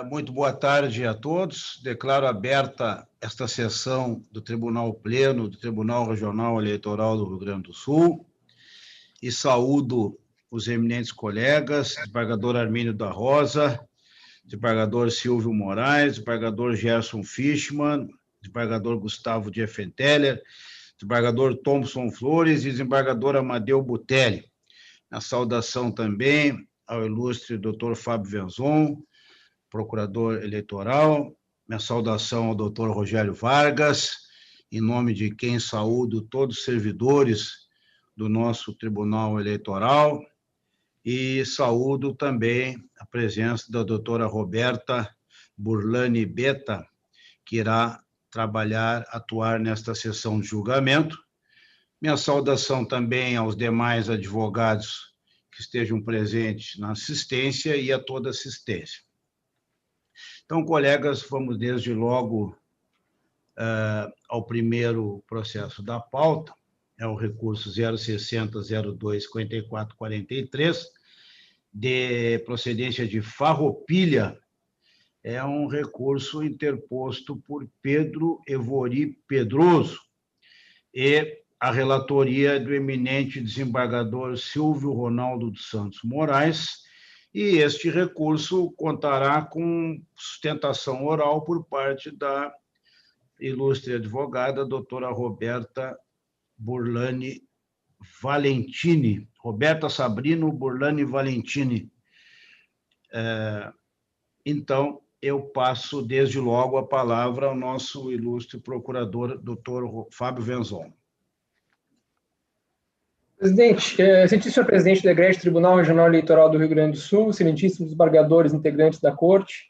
Muito boa tarde a todos. Declaro aberta esta sessão do Tribunal Pleno, do Tribunal Regional Eleitoral do Rio Grande do Sul, e saúdo os eminentes colegas, desembargador Armínio da Rosa, desembargador Silvio Moraes, desembargador Gerson Fischmann, desembargador Gustavo Diefenteller, desembargador Thompson Flores e desembargador Amadeu Butelli. A saudação também ao ilustre doutor Fábio Venzon, procurador eleitoral, minha saudação ao doutor Rogério Vargas, em nome de quem saúdo todos os servidores do nosso Tribunal Eleitoral, e saúdo também a presença da doutora Roberta Burlani Betta, que irá atuar nesta sessão de julgamento. Minha saudação também aos demais advogados que estejam presentes na assistência e a toda a assistência. Então, colegas, vamos desde logo ao primeiro processo da pauta, é o recurso 060-02-5443, de procedência de Farroupilha. É um recurso interposto por Pedro Evori Pedroso e a relatoria do eminente desembargador Silvio Ronaldo dos Santos Moraes, e este recurso contará com sustentação oral por parte da ilustre advogada, doutora Roberta Burlani Valentini, Roberta Sabrino Burlani Valentini. Então, eu passo desde logo a palavra ao nosso ilustre procurador, doutor Fábio Venzon. Presidente, excelentíssimo presidente do Egrégio Tribunal Regional Eleitoral do Rio Grande do Sul, excelentíssimos desembargadores integrantes da Corte,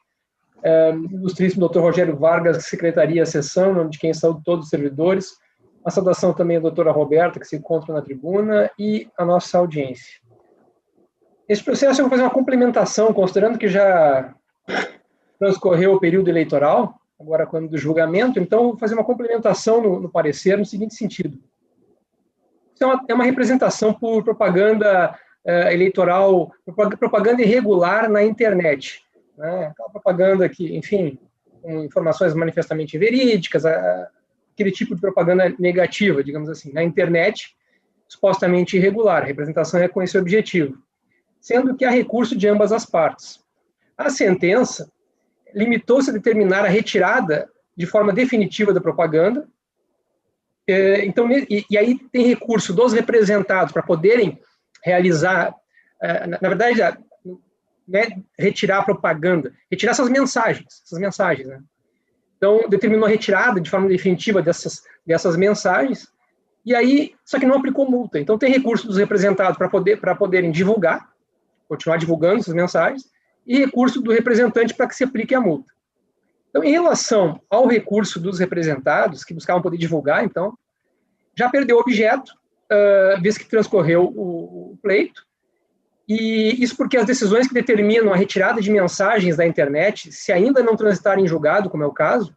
ilustríssimo doutor Rogério Vargas, que secretaria a sessão, em nome de quem saúdo todos os servidores, uma saudação também à doutora Roberta, que se encontra na tribuna, e a nossa audiência. Esse processo eu vou fazer uma complementação, considerando que já transcorreu o período eleitoral, agora quando do julgamento, então eu vou fazer uma complementação no parecer, no seguinte sentido. É uma representação por propaganda eleitoral, propaganda irregular na internet. Né? Aquela propaganda que, enfim, com informações manifestamente verídicas, aquele tipo de propaganda negativa, digamos assim, na internet, supostamente irregular. A representação é com esse objetivo, sendo que há recurso de ambas as partes. A sentença limitou-se a determinar a retirada de forma definitiva da propaganda. Então, e aí tem recurso dos representados para poderem realizar, na verdade, né, retirar a propaganda, retirar essas mensagens, né? Então, determinou a retirada de forma definitiva dessas mensagens, e aí, só que não aplicou multa. Então, tem recurso dos representados para poderem divulgar, continuar divulgando essas mensagens, e recurso do representante para que se aplique a multa. Então, em relação ao recurso dos representados, que buscavam poder divulgar, então, já perdeu o objeto, vez que transcorreu o pleito, e isso porque as decisões que determinam a retirada de mensagens da internet, se ainda não transitarem em julgado, como é o caso,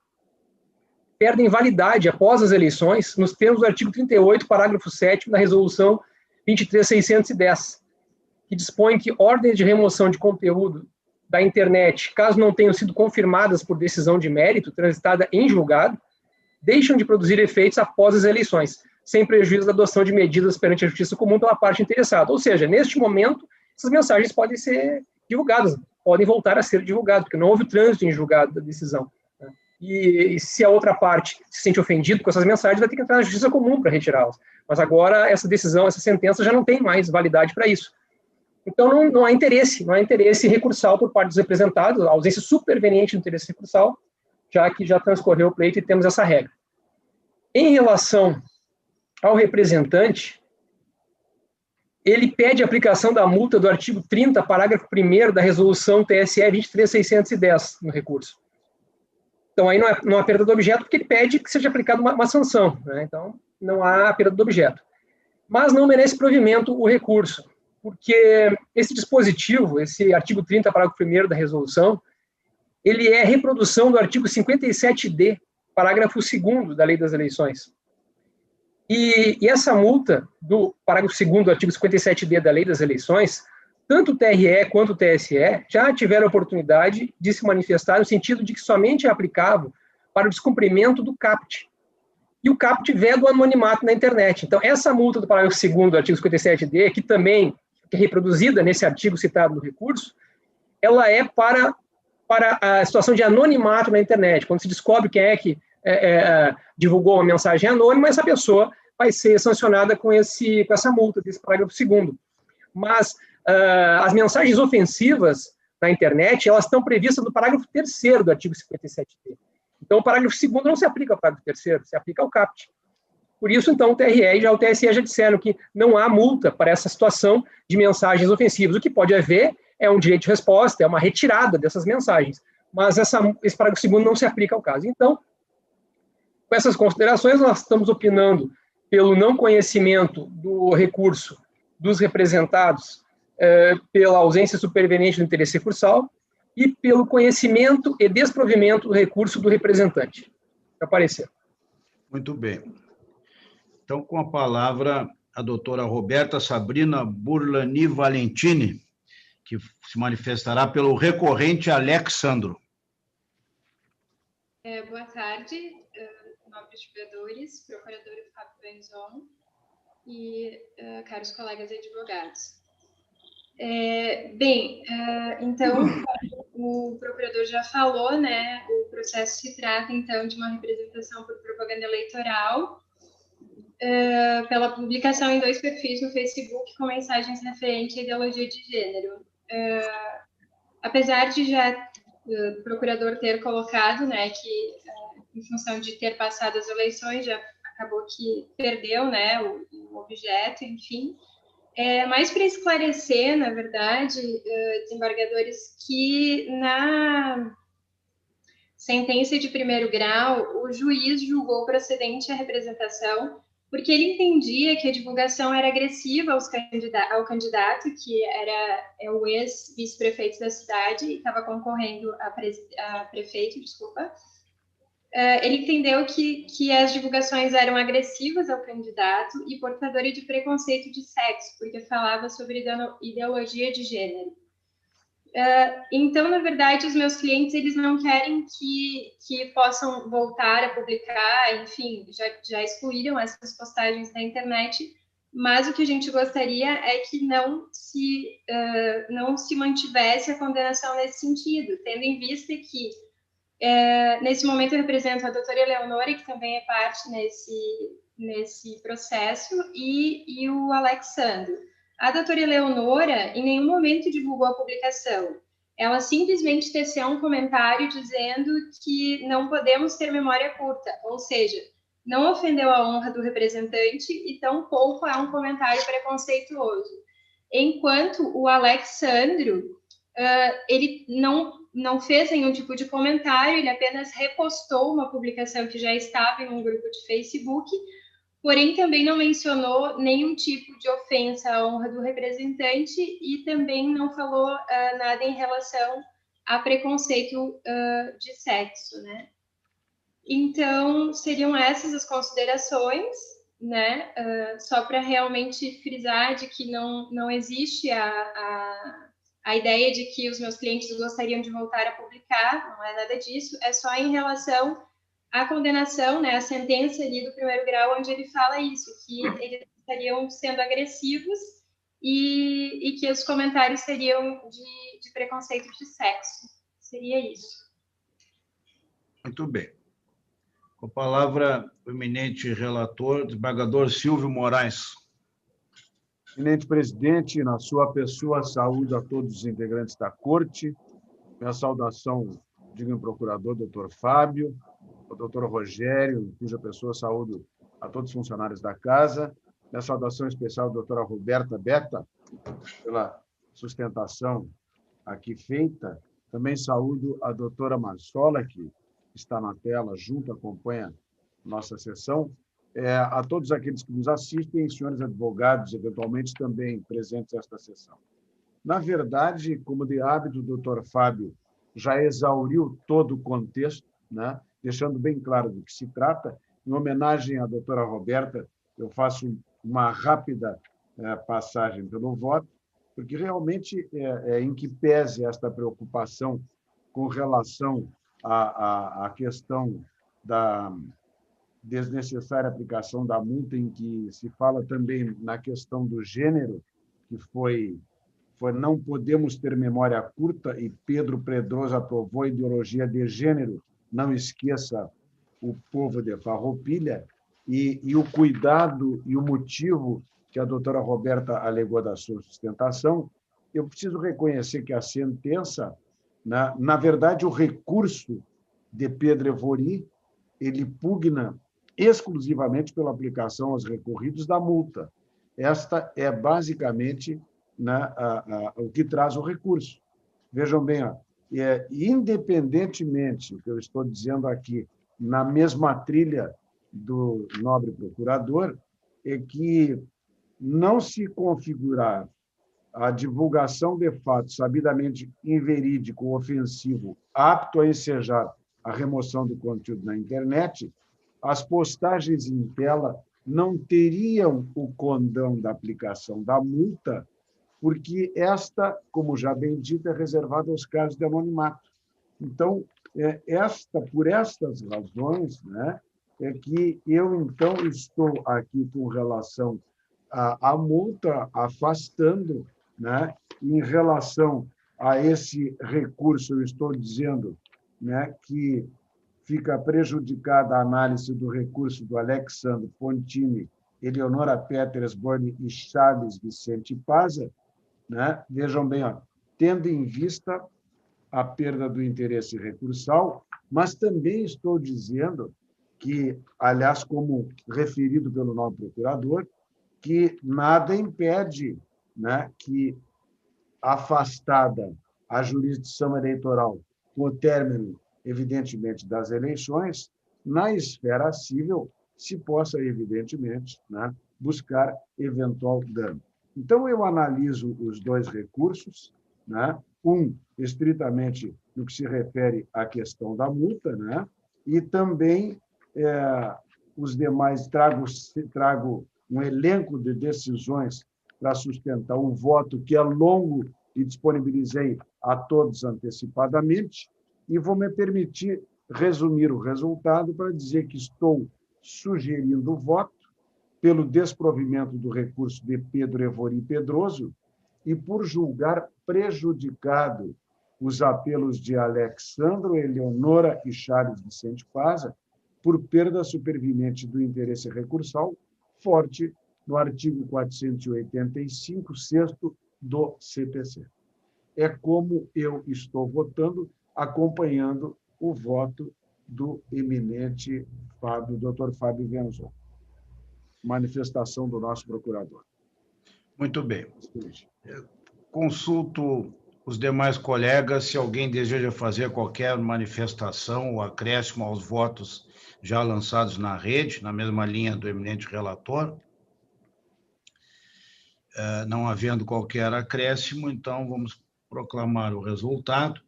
perdem validade após as eleições, nos termos do artigo 38, parágrafo 7º da Resolução 23.610, que dispõe que ordens de remoção de conteúdo da internet, caso não tenham sido confirmadas por decisão de mérito transitada em julgado, deixam de produzir efeitos após as eleições, sem prejuízo da adoção de medidas perante a justiça comum pela parte interessada. Ou seja, neste momento, essas mensagens podem ser divulgadas, podem voltar a ser divulgadas, porque não houve trânsito em julgado da decisão. Né? E se a outra parte se sente ofendida com essas mensagens, vai ter que entrar na justiça comum para retirá-las. Mas agora essa decisão, essa sentença já não tem mais validade para isso. Então não há interesse recursal por parte dos representados, a ausência superveniente do interesse recursal, já que já transcorreu o pleito e temos essa regra. Em relação ao representante, ele pede a aplicação da multa do artigo 30, parágrafo 1º da Resolução TSE 23.610 no recurso. Então, aí não há perda do objeto, porque ele pede que seja aplicada uma sanção. Né? Então, não há perda do objeto. Mas não merece provimento o recurso, porque esse dispositivo, esse artigo 30, parágrafo 1º da Resolução, ele é reprodução do artigo 57D, parágrafo 2º da Lei das Eleições. E essa multa do parágrafo 2º do artigo 57D da Lei das Eleições tanto o TRE quanto o TSE já tiveram a oportunidade de se manifestar no sentido de que somente é aplicável para o descumprimento do CAPT. E o CAPT veda o anonimato na internet. Então, essa multa do parágrafo 2º do artigo 57D, que também é reproduzida nesse artigo citado no recurso, ela é para a situação de anonimato na internet. Quando se descobre quem é que divulgou uma mensagem anônima, essa pessoa vai ser sancionada com essa multa desse parágrafo 2º. Mas as mensagens ofensivas na internet, elas estão previstas no parágrafo 3º do artigo 57D. Então, o parágrafo 2º não se aplica ao parágrafo 3º, se aplica ao CAPT. Por isso, então, o TRE e o TSE já disseram que não há multa para essa situação de mensagens ofensivas. O que pode haver é um direito de resposta, é uma retirada dessas mensagens. Mas esse parágrafo 2º não se aplica ao caso. Então, com essas considerações, nós estamos opinando pelo não conhecimento do recurso dos representados pela ausência superveniente do interesse recursal e pelo conhecimento e desprovimento do recurso do representante. Apareceu. Muito bem. Então, com a palavra, a doutora Roberta Sabrina Burlani Valentini, que se manifestará pelo recorrente Alexandro. Boa tarde, nobres vereadores, procurador Fábio Benzon e caros colegas advogados. Então, o procurador já falou, né, o processo se trata, então, de uma representação por propaganda eleitoral pela publicação em 2 perfis no Facebook com mensagens referentes à ideologia de gênero. Apesar de já o procurador ter colocado, né, que em função de ter passado as eleições, já acabou que perdeu, né, o objeto, enfim. Mais para esclarecer, na verdade, desembargadores, que na sentença de 1º grau, o juiz julgou procedente a representação, porque ele entendia que a divulgação era agressiva ao candidato, que é o ex-vice-prefeito da cidade, e estava concorrendo a prefeito, desculpa. Ele entendeu que as divulgações eram agressivas ao candidato e portadoras de preconceito de sexo, porque falava sobre ideologia de gênero. Então, na verdade, os meus clientes, eles não querem que possam voltar a publicar, enfim, já excluíram essas postagens da internet, mas o que a gente gostaria é que não se mantivesse a condenação nesse sentido, tendo em vista que nesse momento eu represento a doutora Eleonora, que também é parte nesse processo, e o Alexandre. A doutora Eleonora, em nenhum momento divulgou a publicação. Ela simplesmente teceu um comentário dizendo que não podemos ter memória curta, ou seja, não ofendeu a honra do representante e tampouco é um comentário preconceituoso. Enquanto o Alexandre, ele não fez nenhum tipo de comentário, ele apenas repostou uma publicação que já estava em um grupo de Facebook, porém também não mencionou nenhum tipo de ofensa à honra do representante e também não falou nada em relação a preconceito de sexo, né? Então, seriam essas as considerações, né? Só para realmente frisar de que não existe a ideia de que os meus clientes gostariam de voltar a publicar, não é nada disso, é só em relação à condenação, né, a sentença ali do 1º grau, onde ele fala isso, que eles estariam sendo agressivos e que os comentários seriam de preconceito de sexo. Seria isso. Muito bem. Com a palavra, o eminente relator, desembargador Silvio Moraes. Eminente presidente, na sua pessoa, saúdo a todos os integrantes da Corte. Minha saudação, digno procurador, doutor Fábio, ao doutor Rogério, cuja pessoa saúdo a todos os funcionários da Casa. Minha saudação especial à doutora Roberta Betta, pela sustentação aqui feita. Também saúdo a doutora Marsola, que está na tela junto, acompanha nossa sessão. A todos aqueles que nos assistem, senhores advogados, eventualmente também presentes nesta sessão. Na verdade, como de hábito, o doutor Fábio já exauriu todo o contexto, né? Deixando bem claro do que se trata. Em homenagem à doutora Roberta, eu faço uma rápida passagem pelo voto. porque realmente em que pese esta preocupação com relação à questão da desnecessária aplicação da multa, em que se fala também na questão do gênero, que foi não podemos ter memória curta, e Pedro Pedroso aprovou a ideologia de gênero, não esqueça o povo de Farroupilha, e o cuidado e o motivo que a doutora Roberta alegou da sua sustentação. Eu preciso reconhecer que a sentença, na verdade, o recurso de Pedro Evori, ele pugna exclusivamente pela aplicação aos recorridos da multa. Esta é basicamente o que traz o recurso. Vejam bem, independentemente do que eu estou dizendo aqui, na mesma trilha do nobre procurador, é que não se configurar a divulgação de fato sabidamente inverídico ou ofensivo, apto a ensejar a remoção do conteúdo na internet, as postagens em tela não teriam o condão da aplicação da multa, porque esta, como já bem dito, é reservada aos casos de anonimato. Então, por estas razões, né, é que eu, então, estou aqui com relação à multa, afastando, né, em relação a esse recurso, eu estou dizendo, né, que fica prejudicada a análise do recurso do Alexandre Pontini, Eleonora Petersborn e Charles Vicente Paza, né? Vejam bem, tendo em vista a perda do interesse recursal, mas também estou dizendo que, aliás, como referido pelo novo procurador, que nada impede, né, que, afastada a jurisdição eleitoral com o término, evidentemente, das eleições, na esfera civil se possa, evidentemente, né, buscar eventual dano. Então, eu analiso os dois recursos, né, estritamente no que se refere à questão da multa, né, e também os demais, trago um elenco de decisões para sustentar um voto que é longo e disponibilizei a todos antecipadamente, e vou me permitir resumir o resultado para dizer que estou sugerindo o voto pelo desprovimento do recurso de Pedro Evori Pedroso e por julgar prejudicado os apelos de Alexandro, Eleonora e Charles Vicente Paza por perda superveniente do interesse recursal, forte no artigo 485, 6º do CPC. É como eu estou votando, acompanhando o voto do eminente Dr. Fábio Venzon. Manifestação do nosso procurador. Muito bem. Consulto os demais colegas se alguém deseja fazer qualquer manifestação ou acréscimo aos votos já lançados na rede, na mesma linha do eminente relator. Não havendo qualquer acréscimo, então vamos proclamar o resultado.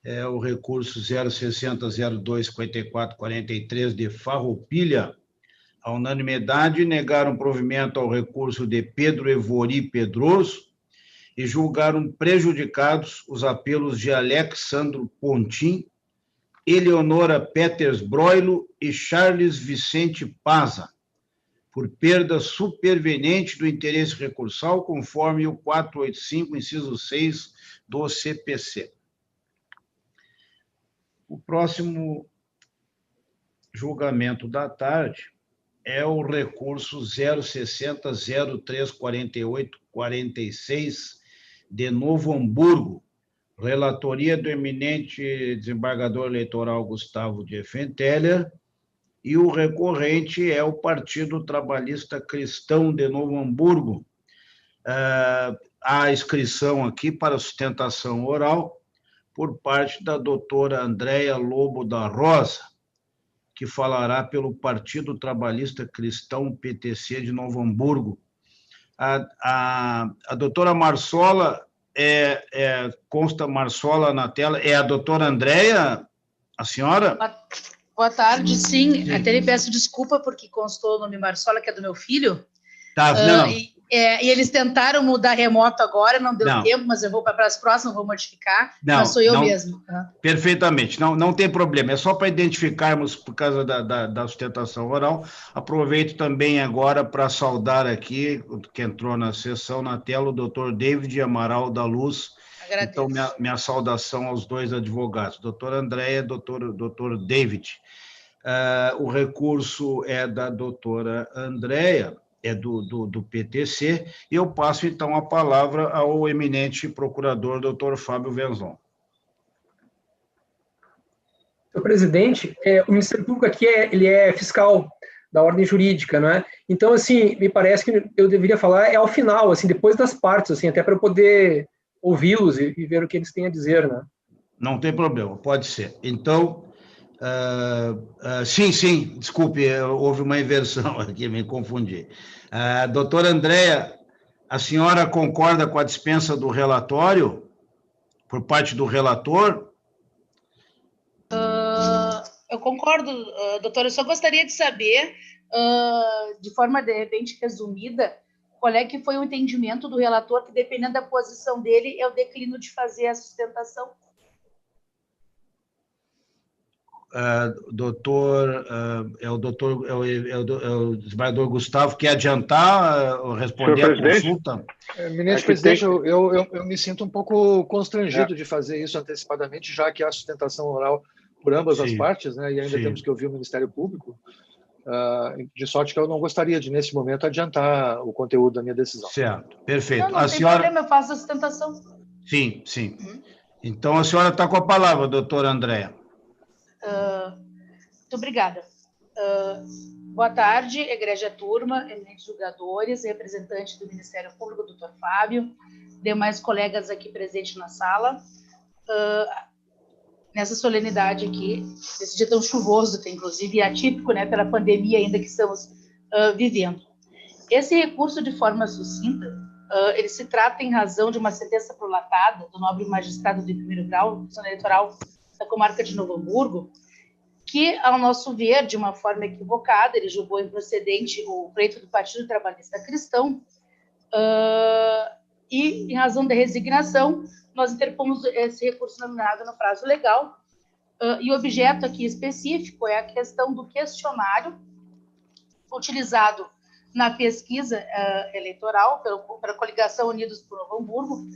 É o recurso 060-02-5443 de Farroupilha, a unanimidade, negaram provimento ao recurso de Pedro Evori Pedroso e julgaram prejudicados os apelos de Alexandro Pontin, Eleonora Petersbroilo e Charles Vicente Paza, por perda superveniente do interesse recursal, conforme o 485, inciso 6 do CPC. O próximo julgamento da tarde é o recurso 060-0348-46 de Novo Hamburgo, relatoria do eminente desembargador eleitoral Gustavo de Effenteler, e o recorrente é o Partido Trabalhista Cristão de Novo Hamburgo. Há inscrição aqui para sustentação oral por parte da doutora Andréia Lobo da Rosa, que falará pelo Partido Trabalhista Cristão PTC de Novo Hamburgo. A doutora Marsola, consta Marsola na tela, é a doutora Andréia, a senhora? Boa tarde, sim. Até lhe peço desculpa porque constou o nome Marsola, que é do meu filho. Tá, não. E eles tentaram mudar remoto agora, não deu tempo, mas eu vou para as próximas, vou modificar, mas sou eu mesmo. Perfeitamente, não tem problema, é só para identificarmos por causa da sustentação oral. Aproveito também agora para saudar aqui, que entrou na sessão, na tela, o doutor David Amaral da Luz. Agradeço. Então, minha saudação aos dois advogados, doutora Andréia e doutor David. O recurso é da doutora Andréia, é do PTC, e eu passo, então, a palavra ao eminente procurador, doutor Fábio Wenzon. Senhor presidente, o Ministério Público aqui ele é fiscal da ordem jurídica, não é? Então, assim, me parece que eu deveria falar ao final, assim, depois das partes, assim, até para eu poder ouvi-los e ver o que eles têm a dizer, né? Não tem problema, pode ser. Então, sim, desculpe, houve uma inversão aqui, me confundi. Doutora Andréia, a senhora concorda com a dispensa do relatório por parte do relator? Eu concordo, doutora, eu só gostaria de saber, de forma, de repente, resumida, qual é que foi o entendimento do relator, que dependendo da posição dele, eu declino de fazer a sustentação. O desembargador Gustavo quer adiantar, responder à consulta? Eminente presidente, eu me sinto um pouco constrangido de fazer isso antecipadamente, já que há sustentação oral por ambas as partes, né, e ainda temos que ouvir o Ministério Público, de sorte que eu não gostaria de, nesse momento, adiantar o conteúdo da minha decisão. Certo, perfeito. Não tem problema, eu faço a sustentação. Sim. Então, a senhora está com a palavra, doutora Andréia. Muito obrigada. Boa tarde, egrégia turma, eminentes julgadores, representante do Ministério Público, doutor Fábio, demais colegas aqui presentes na sala. Nessa solenidade aqui, nesse dia tão chuvoso, inclusive, e atípico, né, pela pandemia ainda que estamos vivendo. Esse recurso, de forma sucinta, ele se trata em razão de uma sentença prolatada do nobre magistrado de primeiro grau, zona eleitoral da comarca de Novo Hamburgo, que, ao nosso ver, de uma forma equivocada, ele julgou improcedente o pleito do Partido Trabalhista Cristão, e, em razão da resignação, nós interpomos esse recurso nominado no prazo legal, e o objeto aqui específico é a questão do questionário utilizado na pesquisa eleitoral pela coligação Unidos por Novo Hamburgo,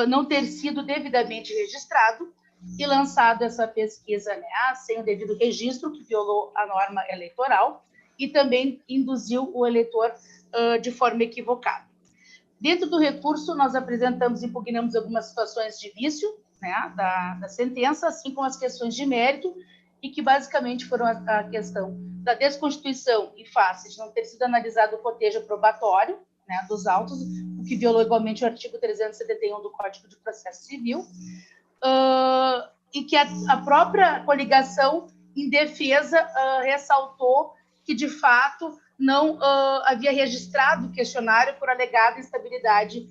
não ter sido devidamente registrado e lançado essa pesquisa, né, sem o devido registro, que violou a norma eleitoral e também induziu o eleitor de forma equivocada. Dentro do recurso, nós apresentamos e impugnamos algumas situações de vício, né, da sentença, assim como as questões de mérito, e que basicamente foram a questão da desconstituição em face de não ter sido analisado o cotejo probatório, né, dos autos, o que violou igualmente o artigo 371 do Código de Processo Civil, e que a própria coligação, em defesa, ressaltou que, de fato, não havia registrado o questionário por alegada instabilidade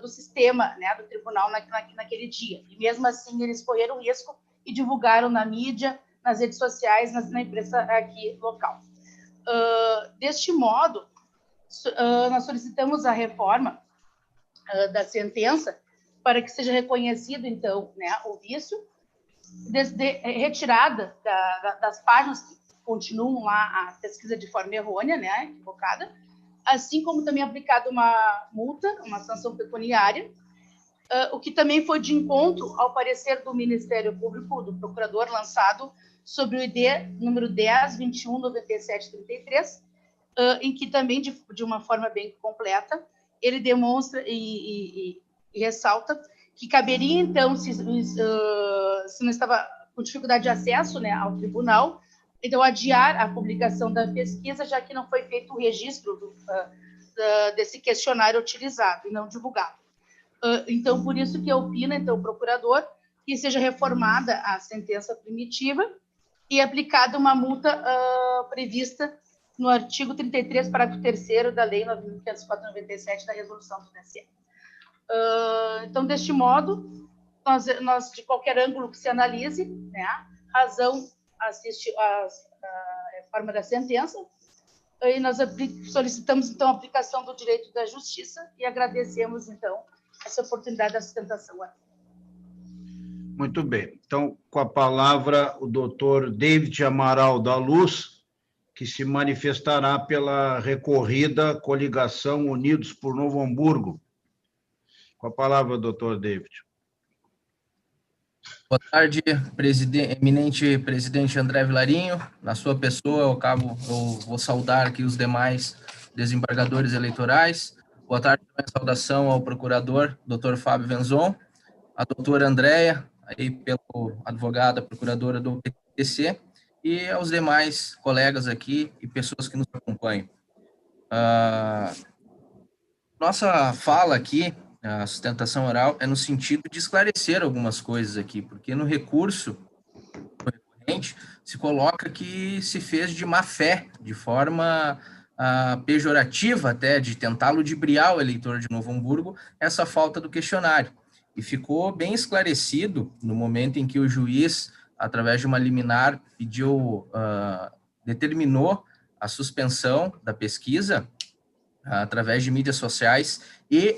do sistema, né, do tribunal naquele dia. E, mesmo assim, eles correram risco e divulgaram na mídia, nas redes sociais, na imprensa aqui local. Deste modo, nós solicitamos a reforma da sentença para que seja reconhecido, então, né, o vício, retirada das páginas que continuam lá a pesquisa de forma errônea, né, equivocada, assim como também aplicada uma multa, uma sanção pecuniária, o que também foi de encontro ao parecer do Ministério Público, do procurador, lançado sobre o ID número 10.21.97.33, em que também, de uma forma bem completa, ele demonstra e ressalta que caberia, então, se não estava com dificuldade de acesso, né, ao tribunal, então adiar a publicação da pesquisa, já que não foi feito o registro desse questionário utilizado e não divulgado. Então, por isso que eu opino, então, o procurador, que seja reformada a sentença primitiva e aplicada uma multa prevista no artigo 33, parágrafo 3º da Lei 9.504/97 da Resolução do TSE. Então, deste modo, nós, de qualquer ângulo que se analise, né, razão assiste a reforma da sentença, e nós solicitamos, então, a aplicação do direito da justiça e agradecemos, então, essa oportunidade da sustentação. Muito bem. Então, com a palavra, o doutor David Amaral da Luz, que se manifestará pela recorrida coligação Unidos por Novo Hamburgo. Com a palavra, doutor David. Boa tarde, eminente presidente André Vilarinho. Na sua pessoa, eu vou saudar aqui os demais desembargadores eleitorais. Boa tarde, saudação ao procurador, doutor Fábio Venzon, a doutora Andréia, aí pelo advogada procuradora do PTC, e aos demais colegas aqui e pessoas que nos acompanham. Nossa fala aqui, a sustentação oral, é no sentido de esclarecer algumas coisas aqui, porque no recurso recorrente se coloca que se fez de má fé, de forma pejorativa até, de tentar ludibriar o eleitor de Novo Hamburgo, essa falta do questionário. E ficou bem esclarecido no momento em que o juiz, através de uma liminar, determinou a suspensão da pesquisa através de mídias sociais e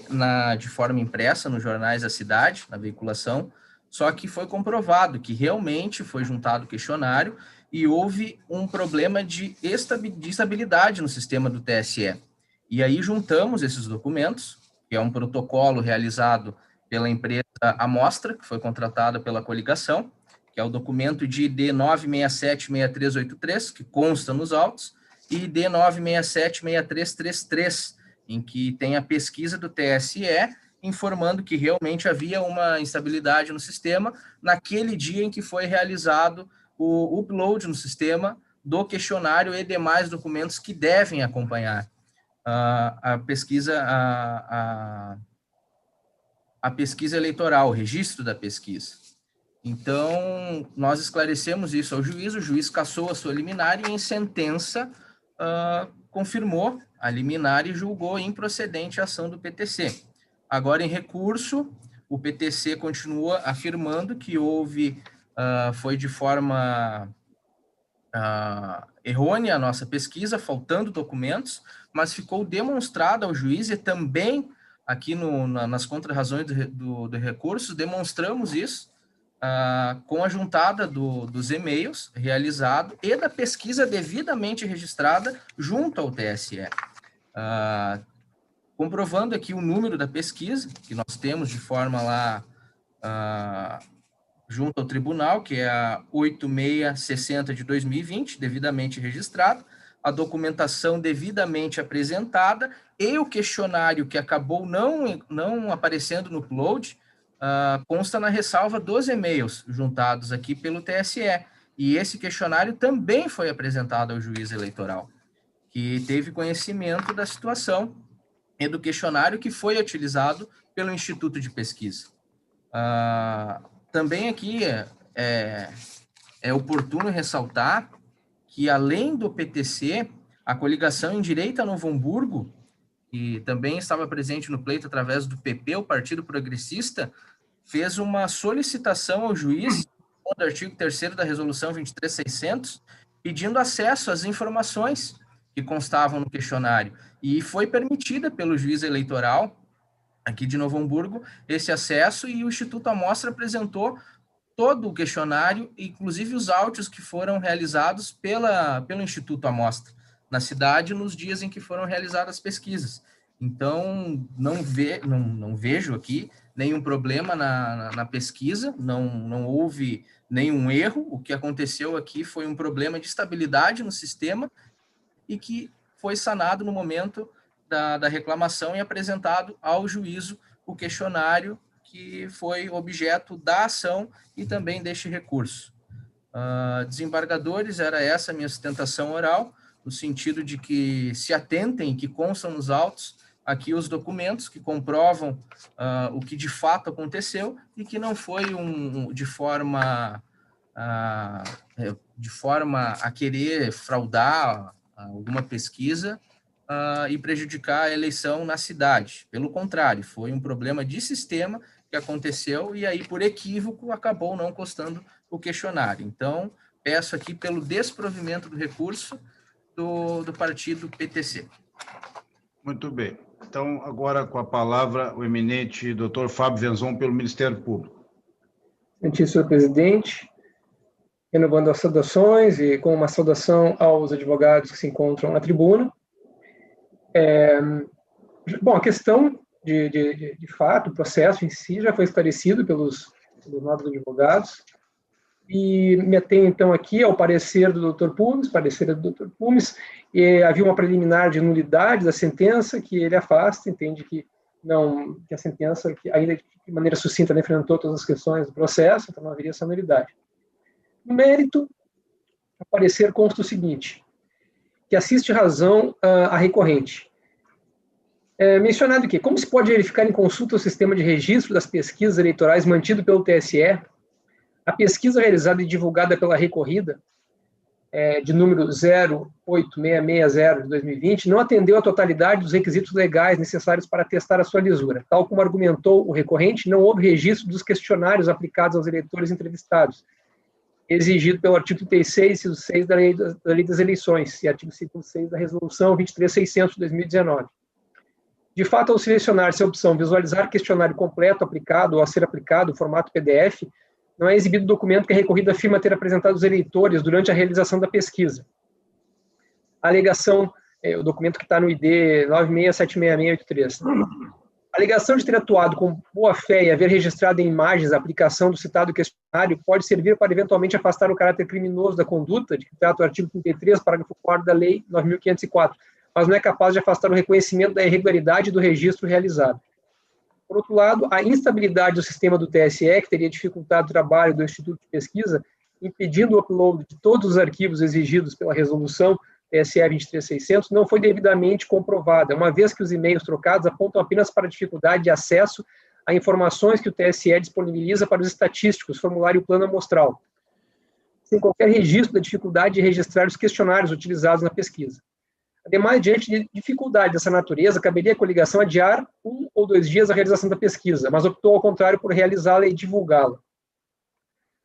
de forma impressa nos jornais da cidade, na veiculação, só que foi comprovado que realmente foi juntado o questionário e houve um problema de estabilidade no sistema do TSE. E aí juntamos esses documentos, que é um protocolo realizado pela empresa Amostra, que foi contratada pela coligação, que é o documento de ID 9676383, que consta nos autos, e ID 9676333, em que tem a pesquisa do TSE, informando que realmente havia uma instabilidade no sistema naquele dia em que foi realizado o upload no sistema do questionário e demais documentos que devem acompanhar a pesquisa, a pesquisa eleitoral, o registro da pesquisa. Então, nós esclarecemos isso ao juiz, o juiz cassou a sua liminar e, em sentença, confirmou a liminar e julgou improcedente a ação do PTC. Agora, em recurso, o PTC continua afirmando que foi de forma errônea a nossa pesquisa, faltando documentos, mas ficou demonstrado ao juiz e também aqui nas contrarrazões do recurso, demonstramos isso, com a juntada dos e-mails realizado e da pesquisa devidamente registrada junto ao TSE. Comprovando aqui o número da pesquisa, que nós temos de forma lá junto ao tribunal, que é a 8660 de 2020, devidamente registrado, a documentação devidamente apresentada e o questionário que acabou não aparecendo no upload, consta na ressalva dos e-mails juntados aqui pelo TSE. E esse questionário também foi apresentado ao juiz eleitoral, que teve conhecimento da situação e do questionário que foi utilizado pelo Instituto de Pesquisa. Também aqui é oportuno ressaltar que, além do PTC, a coligação em Direita Novo Hamburgo, que também estava presente no pleito através do PP, o Partido Progressista, fez uma solicitação ao juiz, do artigo 3º da Resolução 23600, pedindo acesso às informações que constavam no questionário. E foi permitida pelo juiz eleitoral, aqui de Novo Hamburgo, esse acesso, e o Instituto Amostra apresentou todo o questionário, inclusive os áudios que foram realizados pelo Instituto Amostra na cidade nos dias em que foram realizadas as pesquisas. Então, não vejo aqui nenhum problema na pesquisa, não houve nenhum erro. O que aconteceu aqui foi um problema de estabilidade no sistema e que foi sanado no momento da reclamação e apresentado ao juízo o questionário que foi objeto da ação e também deste recurso. Desembargadores, era essa a minha sustentação oral, no sentido de que se atentem, que constam nos autos aqui os documentos que comprovam o que de fato aconteceu e que não foi de forma a querer fraudar alguma pesquisa e prejudicar a eleição na cidade. Pelo contrário, foi um problema de sistema que aconteceu e aí, por equívoco, acabou não constando o questionário. Então, peço aqui pelo desprovimento do recurso do partido PTC. Muito bem. Então, agora com a palavra o eminente Dr. Fábio Venzon, pelo Ministério Público. Senhor presidente, renovando as saudações e com uma saudação aos advogados que se encontram na tribuna. Bom, a questão de fato, o processo em si já foi esclarecido pelos nobres advogados, e me atenho, então, aqui ao parecer do Dr. Pumes, e havia uma preliminar de nulidade da sentença, que ele afasta, entende que a sentença, que ainda de maneira sucinta, enfrentou todas as questões do processo, então não haveria essa nulidade. No mérito, o parecer consta o seguinte, que assiste razão à recorrente. Mencionado que, como se pode verificar em consulta o sistema de registro das pesquisas eleitorais mantido pelo TSE, a pesquisa realizada e divulgada pela recorrida, de número 08660 de 2020, não atendeu a totalidade dos requisitos legais necessários para atestar a sua lisura. Tal como argumentou o recorrente, não houve registro dos questionários aplicados aos eleitores entrevistados, exigido pelo artigo 36, inciso 6 da Lei das Eleições e artigo 56 da Resolução 23600 de 2019. De fato, ao selecionar-se a opção visualizar questionário completo aplicado ou a ser aplicado no formato PDF, não é exibido o documento que a recorrida afirma ter apresentado aos eleitores durante a realização da pesquisa. A alegação, o documento que está no ID 9676683. A alegação de ter atuado com boa-fé e haver registrado em imagens a aplicação do citado questionário pode servir para eventualmente afastar o caráter criminoso da conduta, de que trata o artigo 33, parágrafo 4º da Lei 9.504, mas não é capaz de afastar o reconhecimento da irregularidade do registro realizado. Por outro lado, a instabilidade do sistema do TSE, que teria dificultado o trabalho do Instituto de Pesquisa, impedindo o upload de todos os arquivos exigidos pela resolução TSE 23600, não foi devidamente comprovada, uma vez que os e-mails trocados apontam apenas para a dificuldade de acesso a informações que o TSE disponibiliza para os estatísticos, formulário e plano amostral, sem qualquer registro da dificuldade de registrar os questionários utilizados na pesquisa. Ademais, diante de dificuldade dessa natureza, caberia à coligação adiar 1 ou 2 dias a realização da pesquisa, mas optou, ao contrário, por realizá-la e divulgá-la.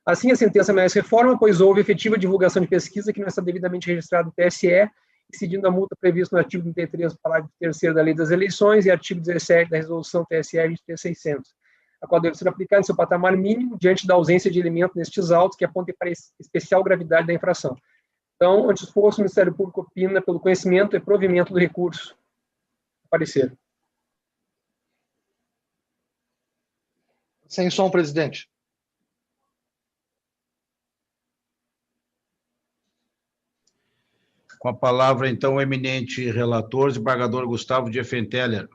Assim, a sentença merece reforma, pois houve efetiva divulgação de pesquisa que não está devidamente registrada no TSE, incidindo a multa prevista no artigo 33, parágrafo 3º da Lei das Eleições e artigo 17 da Resolução TSE 23600, a qual deve ser aplicada em seu patamar mínimo diante da ausência de elemento nestes autos que apontem para a especial gravidade da infração. Então, antes fosse, o Ministério Público opina pelo conhecimento e provimento do recurso. Parecer. Sem som, presidente. Com a palavra, então, o eminente relator, desembargador Gustavo de Effenteler.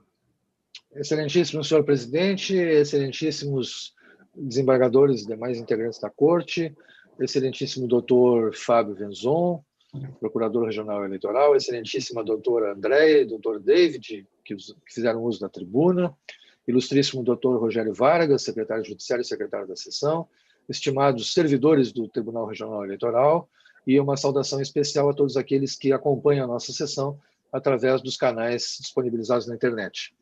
Excelentíssimo senhor presidente, excelentíssimos desembargadores e demais integrantes da Corte, excelentíssimo doutor Fábio Venzon, procurador regional eleitoral, excelentíssima doutora Andréia e doutor David, que fizeram uso da tribuna, ilustríssimo doutor Rogério Vargas, secretário judiciário e secretário da sessão, estimados servidores do Tribunal Regional Eleitoral, e uma saudação especial a todos aqueles que acompanham a nossa sessão através dos canais disponibilizados na internet.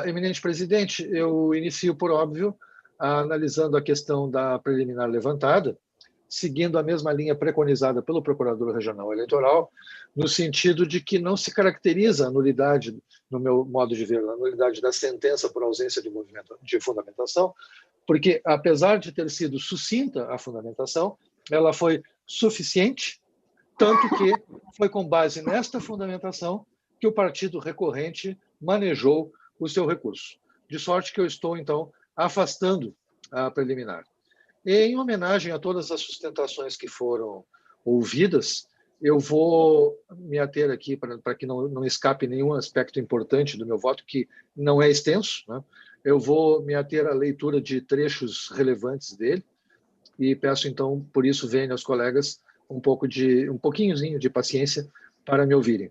Eminente presidente, eu inicio, por óbvio, analisando a questão da preliminar levantada, seguindo a mesma linha preconizada pelo Procurador Regional Eleitoral, no sentido de que não se caracteriza a nulidade, no meu modo de ver, a nulidade da sentença por ausência de fundamentação, porque, apesar de ter sido sucinta a fundamentação, ela foi suficiente, tanto que foi com base nesta fundamentação que o partido recorrente manejou o seu recurso. De sorte que eu estou, então, afastando a preliminar. E, em homenagem a todas as sustentações que foram ouvidas, eu vou me ater aqui, para que não escape nenhum aspecto importante do meu voto, que não é extenso, né? Eu vou me ater à leitura de trechos relevantes dele, e peço, então, por isso, venho aos colegas um pouquinhozinho de paciência para me ouvirem,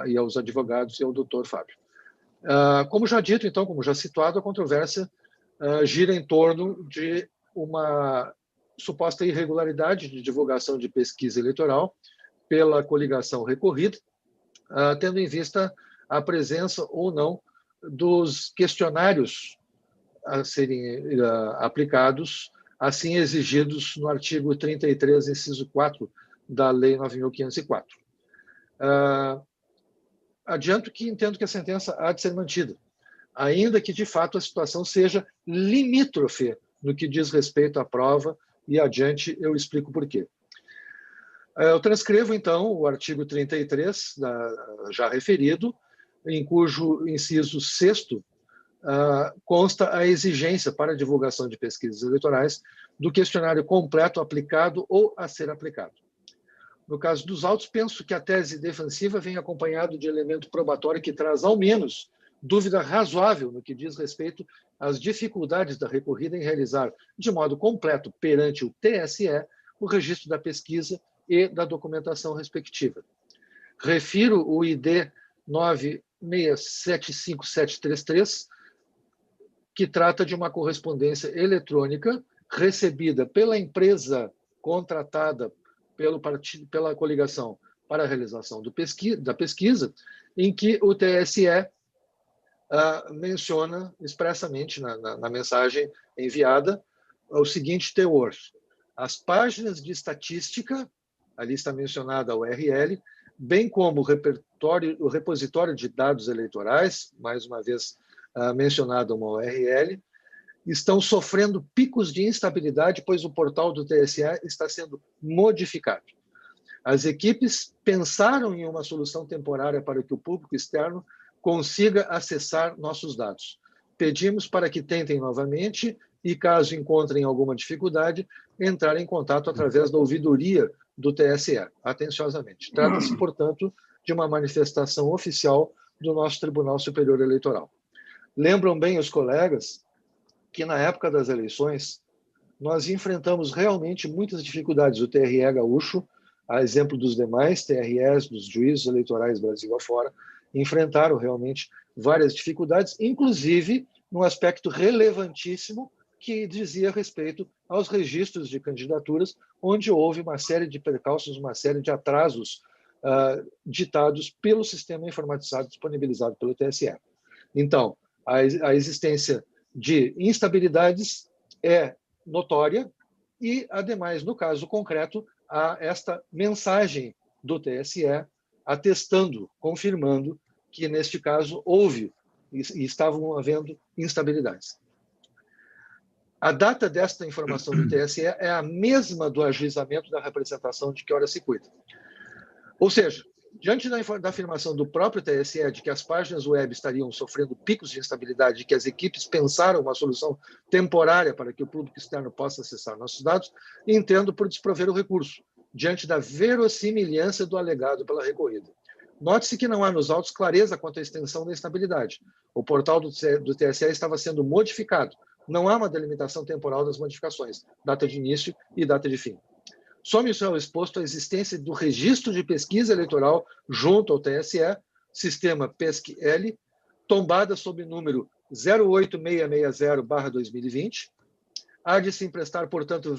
e aos advogados e ao doutor Fábio. Como já dito, então, como já citado, a controvérsia gira em torno de uma suposta irregularidade de divulgação de pesquisa eleitoral pela coligação recorrida, tendo em vista a presença ou não dos questionários a serem aplicados, assim exigidos no artigo 33, inciso 4 da Lei 9.504. Adianto que entendo que a sentença há de ser mantida, ainda que, de fato, a situação seja limítrofe no que diz respeito à prova, e adiante eu explico por quê. Eu transcrevo, então, o artigo 33, já referido, em cujo inciso 6º consta a exigência para a divulgação de pesquisas eleitorais do questionário completo aplicado ou a ser aplicado. No caso dos autos, penso que a tese defensiva vem acompanhado de elemento probatório que traz, ao menos, dúvida razoável no que diz respeito às dificuldades da recorrida em realizar, de modo completo, perante o TSE, o registro da pesquisa e da documentação respectiva. Refiro o ID 9675733, que trata de uma correspondência eletrônica recebida pela empresa contratada pela coligação para a realização da pesquisa, em que o TSE menciona expressamente na mensagem enviada o seguinte teor: as páginas de estatística, ali está mencionada a URL, bem como o repositório de dados eleitorais, mais uma vez mencionada uma URL, estão sofrendo picos de instabilidade, pois o portal do TSE está sendo modificado. As equipes pensaram em uma solução temporária para que o público externo consiga acessar nossos dados. Pedimos para que tentem novamente e, caso encontrem alguma dificuldade, entrar em contato através da ouvidoria do TSE, atenciosamente. Trata-se, portanto, de uma manifestação oficial do nosso Tribunal Superior Eleitoral. Lembram bem os colegas que, na época das eleições, nós enfrentamos realmente muitas dificuldades. O TRE gaúcho, a exemplo dos demais TREs, dos juízes eleitorais Brasil afora, enfrentaram realmente várias dificuldades, inclusive num aspecto relevantíssimo que dizia respeito aos registros de candidaturas, onde houve uma série de percalços, uma série de atrasos ditados pelo sistema informatizado disponibilizado pelo TSE. Então, a existência de instabilidades é notória e, ademais, no caso concreto, há esta mensagem do TSE atestando, confirmando que, neste caso, houve e estavam havendo instabilidades. A data desta informação do TSE é a mesma do ajuizamento da representação de que ora se cuida. Ou seja, diante da afirmação do próprio TSE de que as páginas web estariam sofrendo picos de instabilidade e que as equipes pensaram uma solução temporária para que o público externo possa acessar nossos dados, entendo por desprover o recurso, diante da verossimilhança do alegado pela recorrida. Note-se que não há nos autos clareza quanto à extensão da instabilidade. O portal do TSE estava sendo modificado. Não há uma delimitação temporal das modificações, data de início e data de fim. Some-se ao exposto a existência do registro de pesquisa eleitoral junto ao TSE, sistema PESC-L, tombada sob número 08660/2020. Há de se emprestar, portanto,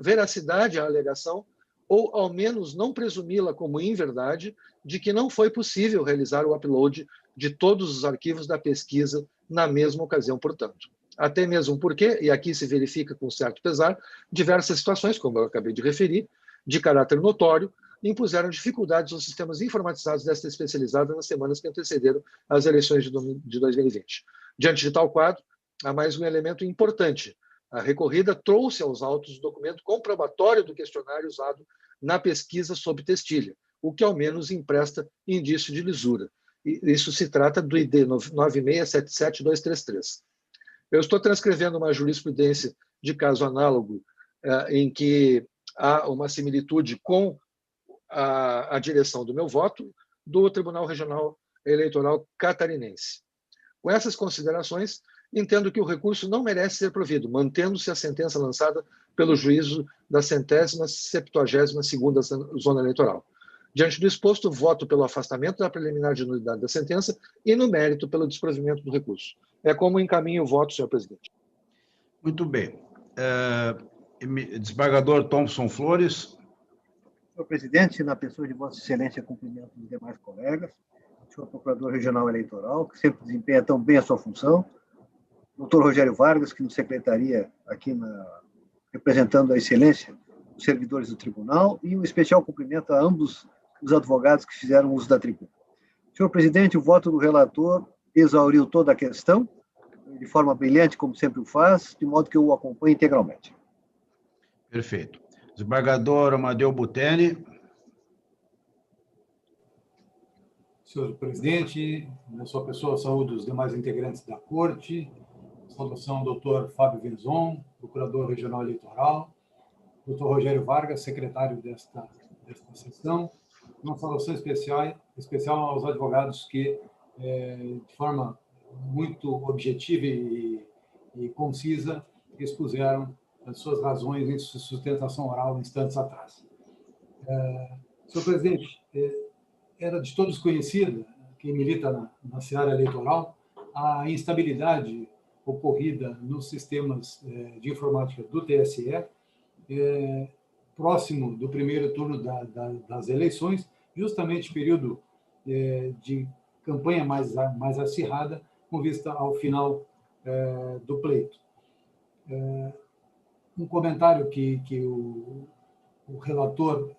veracidade à alegação, ou ao menos não presumi-la como inverdade, de que não foi possível realizar o upload de todos os arquivos da pesquisa na mesma ocasião, portanto. Até mesmo porque, e aqui se verifica com certo pesar, diversas situações, como eu acabei de referir, de caráter notório, impuseram dificuldades aos sistemas informatizados desta especializada nas semanas que antecederam as eleições de 2020. Diante de tal quadro, há mais um elemento importante. A recorrida trouxe aos autos o documento comprobatório do questionário usado na pesquisa sob testilha, o que ao menos empresta indício de lisura. E isso se trata do ID 9677233. Eu estou transcrevendo uma jurisprudência de caso análogo em que há uma similitude com a direção do meu voto do Tribunal Regional Eleitoral Catarinense. Com essas considerações, entendo que o recurso não merece ser provido, mantendo-se a sentença lançada pelo juízo da 172ª Zona Eleitoral. Diante do exposto, voto pelo afastamento da preliminar de nulidade da sentença e, no mérito, pelo desprovimento do recurso. É como encaminho o voto, senhor presidente. Muito bem. Desembargador Thompson Flores. Senhor presidente, na pessoa de Vossa Excelência, cumprimento dos demais colegas, senhor Procurador Regional Eleitoral, que sempre desempenha tão bem a sua função, doutor Rogério Vargas, que nos secretaria aqui representando a Excelência, os servidores do tribunal e um especial cumprimento a ambos os advogados que fizeram uso da tribuna. Senhor presidente, o voto do relator exauriu toda a questão, de forma brilhante, como sempre o faz, de modo que eu o acompanho integralmente. Perfeito. Desembargador Amadeu Buteri. Senhor presidente, na sua pessoa, saúdo os demais integrantes da Corte, saudação ao doutor Fábio Venzon, procurador regional eleitoral, doutor Rogério Vargas, secretário desta sessão, uma saudação especial aos advogados que, de forma muito objetiva e concisa, expuseram as suas razões em sustentação oral instantes atrás. Senhor presidente, era de todos conhecida, quem milita na seara eleitoral, a instabilidade ocorrida nos sistemas de informática do TSE, próximo do primeiro turno das eleições, justamente período de campanha mais acirrada, com vista ao final do pleito. Um comentário que o relator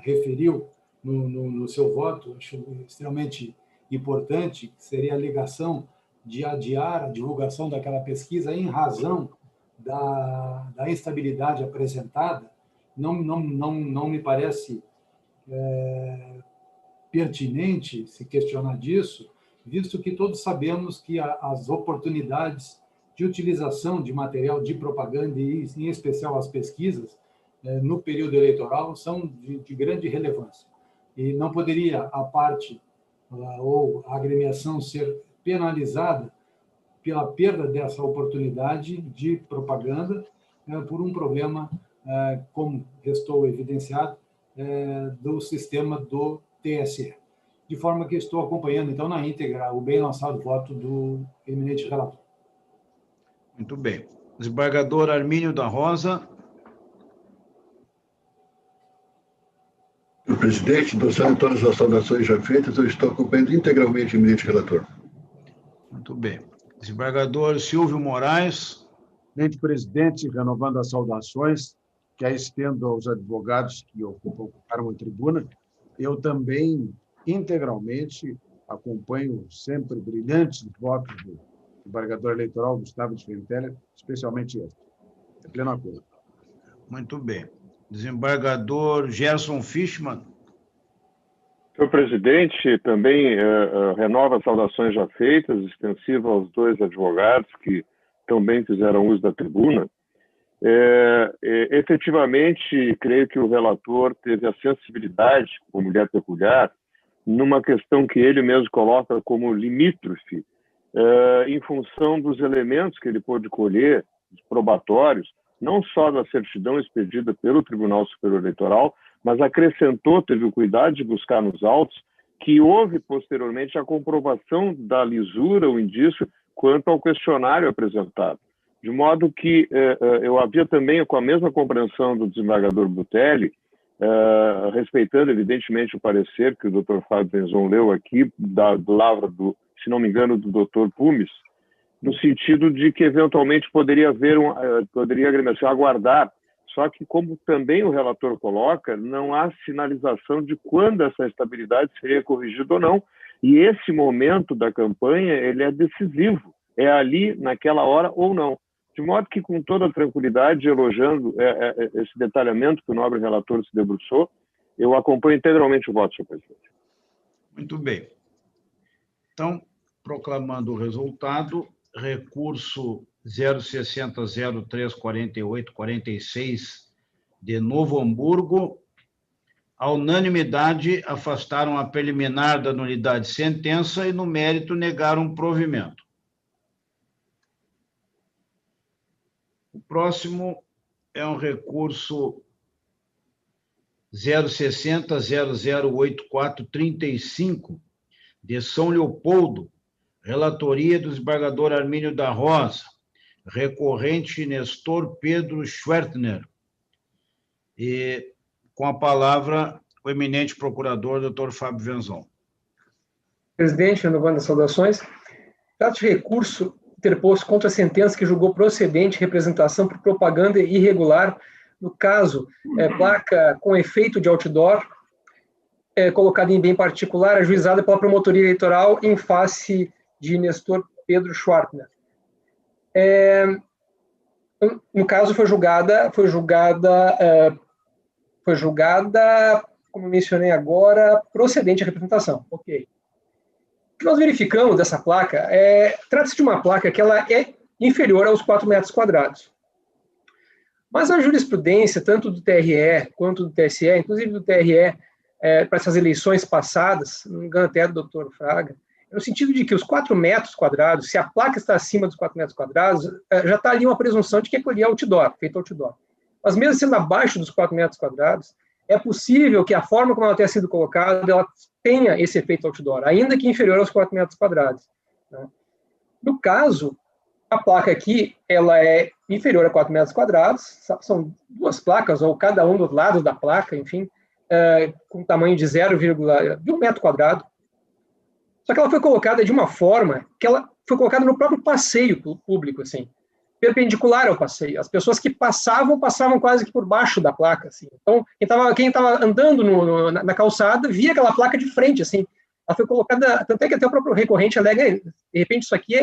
referiu no seu voto, acho extremamente importante, que seria a alegação de adiar a divulgação daquela pesquisa em razão da instabilidade apresentada. Não me parece pertinente se questionar disso, visto que todos sabemos que as oportunidades de utilização de material de propaganda, e em especial as pesquisas, no período eleitoral, são de grande relevância. E não poderia a parte ou a agremiação ser penalizada pela perda dessa oportunidade de propaganda por um problema, como restou evidenciado, do sistema do TSE. De forma que estou acompanhando, então, na íntegra, o bem lançado voto do eminente relator. Muito bem. Desembargador Armínio da Rosa. Senhor presidente, endossando todas as saudações já feitas, eu estou acompanhando integralmente o eminente relator. Muito bem. Desembargador Silvio Moraes. Eminente presidente, renovando as saudações, que a estendo aos advogados que ocuparam a tribuna, eu também integralmente acompanho sempre brilhantes votos do embargador eleitoral Gustavo de Fenteller, especialmente este. É pleno acordo. Muito bem. Desembargador Gerson Fischmann. Senhor presidente, também renova as saudações já feitas, extensiva aos dois advogados que também fizeram uso da tribuna. Efetivamente, creio que o relator teve a sensibilidade, como mulher peculiar, numa questão que ele mesmo coloca como limítrofe, em função dos elementos que ele pôde colher, os probatórios, não só da certidão expedida pelo Tribunal Superior Eleitoral, mas acrescentou, teve o cuidado de buscar nos autos, que houve posteriormente a comprovação da lisura, o indício, quanto ao questionário apresentado. De modo que eu havia também, com a mesma compreensão do desembargador Buteri, respeitando, evidentemente, o parecer que o Dr. Fábio Venzon leu aqui, da lavra, se não me engano, do Dr. Pumes, no sentido de que, eventualmente, poderia a agremiação aguardar. Só que, como também o relator coloca, não há sinalização de quando essa instabilidade seria corrigida ou não. E esse momento da campanha, ele é decisivo. É ali, naquela hora ou não. De modo que, com toda a tranquilidade, elogiando esse detalhamento que o nobre relator se debruçou, eu acompanho integralmente o voto, senhor presidente. Muito bem. Então, proclamando o resultado, recurso 060034846 de Novo Hamburgo, a unanimidade afastaram a preliminar da nulidade sentença e, no mérito, negaram provimento. O próximo é um recurso 060008435 de São Leopoldo, relatoria do desembargador Armínio da Rosa, recorrente Nestor Pedro Schwertner. E com a palavra o eminente procurador, doutor Fábio Venzon. Presidente, renovando as saudações, trata de recurso interposto contra a sentença que julgou procedente representação por propaganda irregular No caso, placa com efeito de outdoor, colocada em bem particular, ajuizada pela Promotoria Eleitoral em face de Nestor Pedro Schwartner. No caso, foi julgada, como mencionei agora, procedente a representação. Ok. O que nós verificamos dessa placa trata-se de uma placa que ela é inferior aos 4 metros quadrados. Mas a jurisprudência, tanto do TRE quanto do TSE, inclusive do TRE, para essas eleições passadas, não me engano até do Dr. Fraga, no sentido de que os 4 metros quadrados, se a placa está acima dos 4 metros quadrados, já está ali uma presunção de que aquilo ali é outdoor, feito outdoor. Mas mesmo sendo abaixo dos 4 metros quadrados, é possível que a forma como ela tenha sido colocada, ela tenha esse efeito outdoor, ainda que inferior aos 4 metros quadrados. Né? No caso, a placa aqui, ela é inferior a 4 metros quadrados, são 2 placas, ou cada um dos lados da placa, enfim, com tamanho de 1 metro quadrado. Só que ela foi colocada de uma forma que ela foi colocada no próprio passeio público, assim, perpendicular ao passeio. As pessoas que passavam quase que por baixo da placa, assim. Então, quem estava andando na calçada via aquela placa de frente, assim. Ela foi colocada, tanto é que até o próprio recorrente alega, de repente isso aqui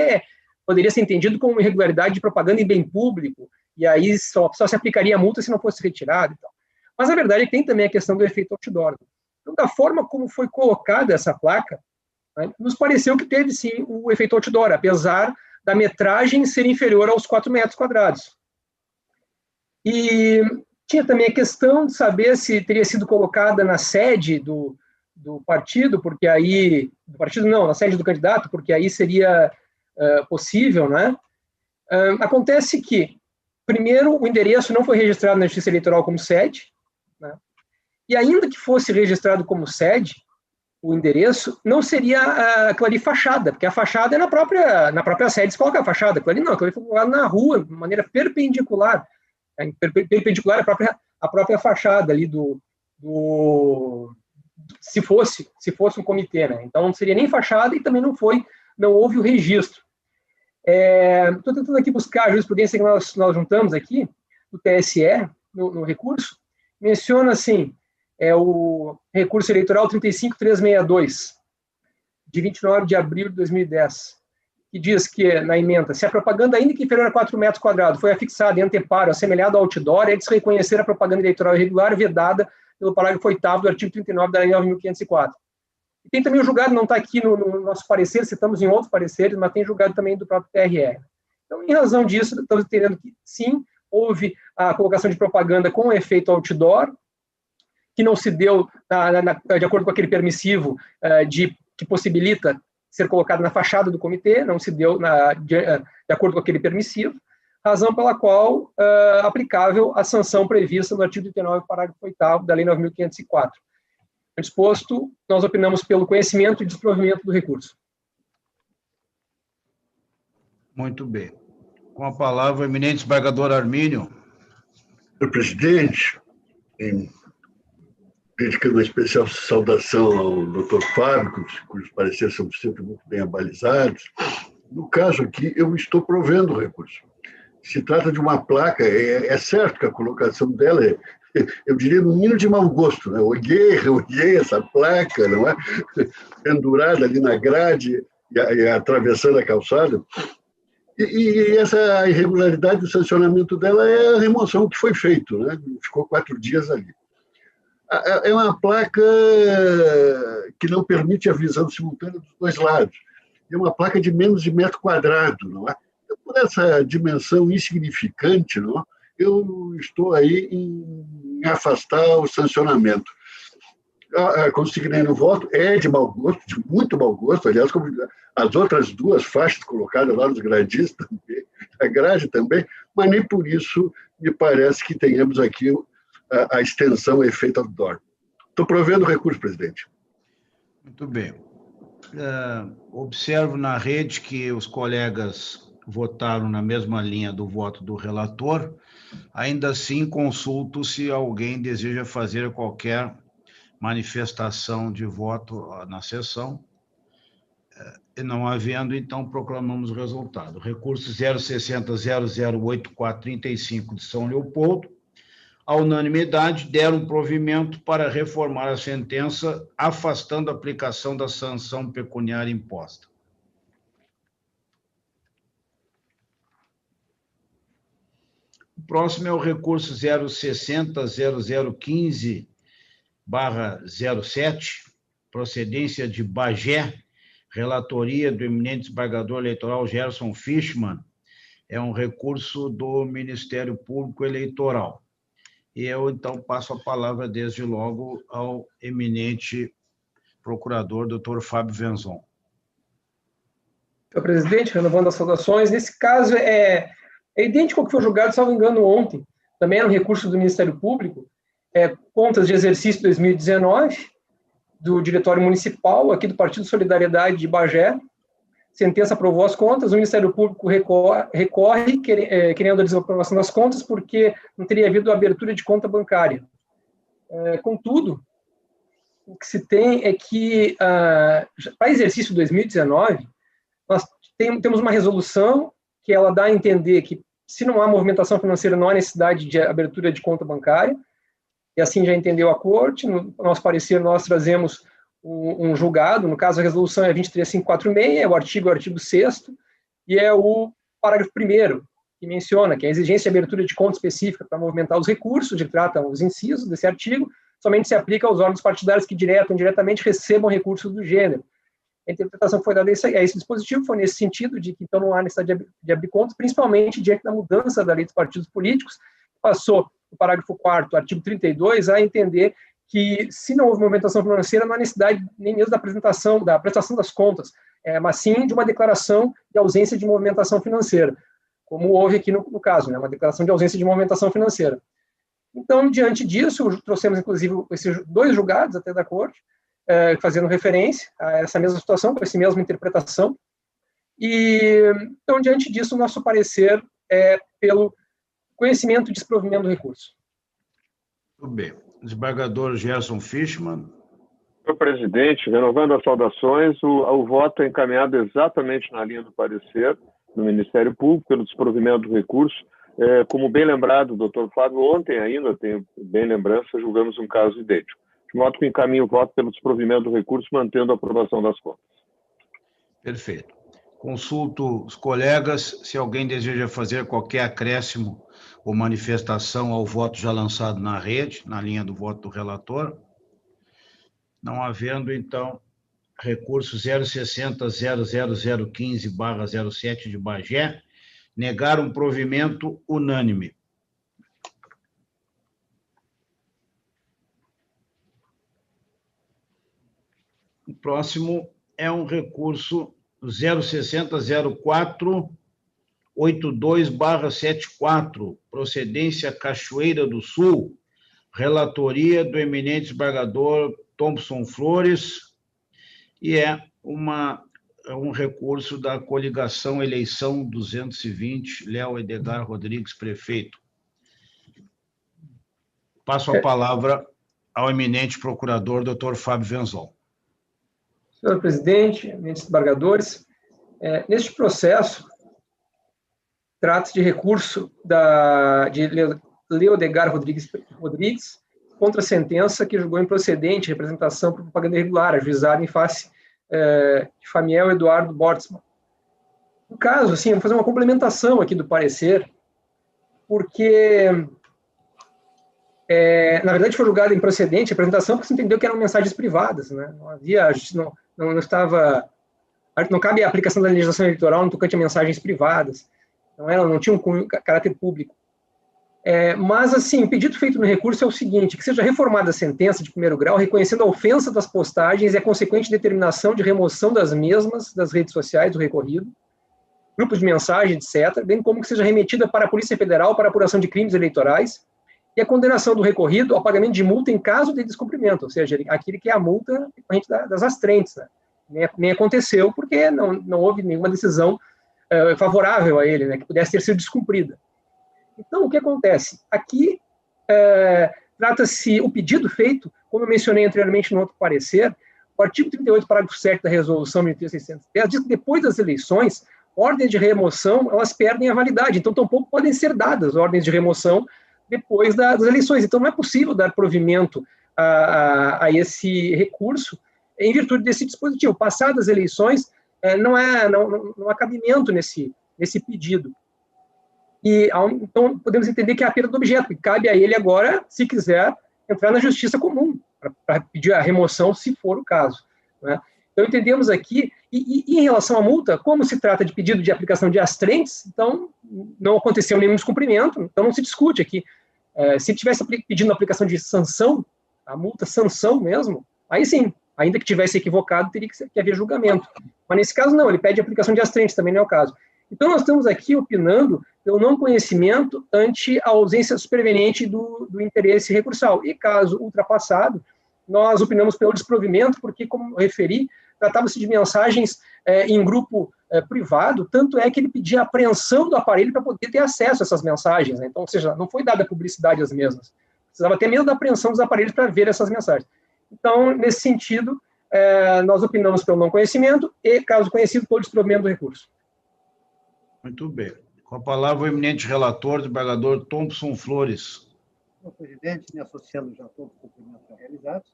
poderia ser entendido como irregularidade de propaganda em bem público, e aí só se aplicaria a multa se não fosse retirada e tal. Mas a verdade é que tem também a questão do efeito outdoor. Então, da forma como foi colocada essa placa, nos pareceu que teve, sim, o efeito outdoor, apesar da metragem ser inferior aos 4 metros quadrados. E tinha também a questão de saber se teria sido colocada na sede do partido, porque aí... Do partido não, na sede do candidato, porque aí seria possível, né? Acontece que, primeiro, o endereço não foi registrado na Justiça Eleitoral como sede, né? E ainda que fosse registrado como sede, o endereço, não seria aquilo ali fachada, porque a fachada é na própria sede se coloca a fachada, aquilo ali não, aquilo ali foi colocado na rua, de maneira perpendicular, perpendicular à própria fachada ali se fosse um comitê, né? Então não seria nem fachada e também não houve o registro. Estou tentando aqui buscar a jurisprudência que nós juntamos aqui, do TSE, no recurso, menciona assim, o recurso eleitoral 35362, de 29 de abril de 2010, que diz que, na emenda, se a propaganda, ainda que inferior a 4 metros quadrados, foi afixada em anteparo, assemelhado ao outdoor, é de se reconhecer a propaganda eleitoral irregular vedada pelo parágrafo 8º do artigo 39 da Lei 9.504. E tem também o julgado, não está aqui no nosso parecer, citamos em outros pareceres, mas tem julgado também do próprio TRE. Então, em razão disso, estamos entendendo que, sim, houve a colocação de propaganda com efeito outdoor, que não se deu de acordo com aquele permissivo que possibilita ser colocado na fachada do comitê, não se deu de acordo com aquele permissivo, razão pela qual aplicável a sanção prevista no artigo 39, parágrafo 8º da Lei 9.504. Exposto, nós opinamos pelo conhecimento e desprovimento do recurso. Muito bem. Com a palavra, o eminente desembargador Armínio. Senhor presidente, dedicando uma especial saudação ao doutor Fábio, cujos pareceres são sempre muito bem abalizados. No caso aqui, eu estou provendo o recurso. Se trata de uma placa, é certo que a colocação dela eu diria, no mínimo de mau gosto, né? Olhei essa placa, não é? Pendurada ali na grade e atravessando a calçada. E essa irregularidade do sancionamento dela é a remoção que foi feito, né? Ficou 4 dias ali. É uma placa que não permite a visão simultânea dos 2 lados. É uma placa de menos de 1 metro quadrado, não é? Por essa dimensão insignificante, não é? Eu estou aí em afastar o sancionamento. Consignei no voto, é de mau gosto, de muito mau gosto, aliás, como as outras 2 faixas colocadas lá nos gradis também, a grade também, mas nem por isso me parece que tenhamos aqui a extensão, o efeito outdoor. Estou provendo o recurso, presidente. Muito bem. Observo na rede que os colegas votaram na mesma linha do voto do relator. Ainda assim, consulto se alguém deseja fazer qualquer manifestação de voto na sessão. Não havendo, então, proclamamos o resultado. Recurso 060-008435 de São Leopoldo, à unanimidade, deram provimento para reformar a sentença, afastando a aplicação da sanção pecuniária imposta. O próximo é o recurso 060.0015/07, procedência de Bagé, relatoria do eminente desembargador eleitoral Gerson Fischmann. É um recurso do Ministério Público Eleitoral. E eu, então, passo a palavra, desde logo, ao eminente procurador, doutor Fábio Venzon. Senhor presidente, renovando as saudações, nesse caso é idêntico ao que foi julgado, salvo engano, ontem. Também era um recurso do Ministério Público, contas de exercício 2019, do Diretório Municipal, aqui do Partido Solidariedade de Bagé. Sentença aprovou as contas, o Ministério Público recorre querendo a desaprovação das contas, porque não teria havido abertura de conta bancária. Contudo, o que se tem é que, para exercício 2019, nós temos uma resolução que ela dá a entender que, se não há movimentação financeira, não há necessidade de abertura de conta bancária, e assim já entendeu a Corte. No nosso parecer, nós trazemos um julgado, no caso a resolução é 23546, é o artigo 6º, e é o parágrafo 1º, que menciona que a exigência de abertura de conta específica para movimentar os recursos, que tratam os incisos desse artigo, somente se aplica aos órgãos partidários que direta ou indiretamente recebam recursos do gênero. A interpretação que foi dada a esse dispositivo foi nesse sentido, de que então não há necessidade de abrir contas, principalmente diante da mudança da lei dos partidos políticos, que passou o parágrafo 4º, artigo 32, a entender que, se não houve movimentação financeira, não há necessidade nem mesmo da prestação das contas, mas sim de uma declaração de ausência de movimentação financeira, como houve aqui no caso, uma declaração de ausência de movimentação financeira. Então, diante disso, trouxemos, inclusive, esses 2 julgados até da Corte, fazendo referência a essa mesma situação, com essa mesma interpretação. E, então, diante disso, o nosso parecer é pelo conhecimento e desprovimento do recurso. Muito bem. Desembargador Gerson Fischmann. Senhor presidente, renovando as saudações, o voto é encaminhado exatamente na linha do parecer do Ministério Público, pelo desprovimento do recurso. Como bem lembrado, doutor Fábio, ontem ainda, tenho bem lembrança, julgamos um caso idêntico. De modo que encaminho o voto pelo desprovimento do recurso, mantendo a aprovação das contas. Perfeito. Consulto os colegas se alguém deseja fazer qualquer acréscimo ou manifestação ao voto já lançado na rede, na linha do voto do relator. Não havendo, então, recurso 060.0015/07 de Bagé, negar um provimento unânime. O próximo é um recurso 060.0482/74, procedência Cachoeira do Sul, relatoria do eminente desembargador Thompson Flores, e é um recurso da coligação Eleição 220, Léo Edgar Rodrigues, prefeito. Passo a palavra ao eminente procurador, doutor Fábio Venzon. Senhor presidente, eminentes desembargadores, neste processo, trata-se de recurso de Léo Edgar Rodrigues contra a sentença que julgou improcedente representação por propaganda irregular, ajuizada em face de Famiel Eduardo Bortzmann. No caso, assim, eu vou fazer uma complementação aqui do parecer, porque, na verdade, foi julgada improcedente a apresentação porque se entendeu que eram mensagens privadas, né? Não cabe a aplicação da legislação eleitoral no tocante a mensagens privadas, não tinha um caráter público. Mas, assim, o pedido feito no recurso é o seguinte: que seja reformada a sentença de primeiro grau, reconhecendo a ofensa das postagens e a consequente determinação de remoção das mesmas das redes sociais do recorrido, grupos de mensagem, etc., bem como que seja remetida para a Polícia Federal para apuração de crimes eleitorais e a condenação do recorrido ao pagamento de multa em caso de descumprimento, ou seja, aquele que é a multa decorrente das astrentes, né? Nem aconteceu porque não houve nenhuma decisão favorável a ele, né, que pudesse ter sido descumprida. Então, o que acontece? Aqui, trata-se o pedido feito, como eu mencionei anteriormente no outro parecer, o artigo 38, parágrafo 7 da resolução 13.610, diz que depois das eleições, ordens de remoção, elas perdem a validade, então tampouco podem ser dadas ordens de remoção depois das eleições. Então, não é possível dar provimento a esse recurso em virtude desse dispositivo. Passadas as eleições, não há cabimento nesse pedido. Então, podemos entender que é a perda do objeto, e cabe a ele agora, se quiser, entrar na justiça comum, para pedir a remoção, se for o caso, né? Então, entendemos aqui, e em relação à multa, como se trata de pedido de aplicação de astrentes, então, não aconteceu nenhum descumprimento, então não se discute aqui. Se ele tivesse pedindo a aplicação de sanção, a multa, sanção mesmo, aí sim, ainda que tivesse equivocado, teria que haver julgamento. Mas nesse caso, não, ele pede a aplicação de astrentes, também não é o caso. Então, nós estamos aqui opinando pelo não conhecimento ante a ausência superveniente do interesse recursal. E, caso ultrapassado, nós opinamos pelo desprovimento, porque, como eu referi, tratava-se de mensagens em grupo privado, tanto é que ele pedia a apreensão do aparelho para poder ter acesso a essas mensagens, né? Então, ou seja, não foi dada publicidade às mesmas. Precisava ter medo da apreensão dos aparelhos para ver essas mensagens. Então, nesse sentido, nós opinamos pelo não conhecimento e, caso conhecido, pelo desprovimento do recurso. Muito bem. Com a palavra o eminente relator, desembargador Thompson Flores. Senhor presidente, me associando já a todos os cumprimentos realizados,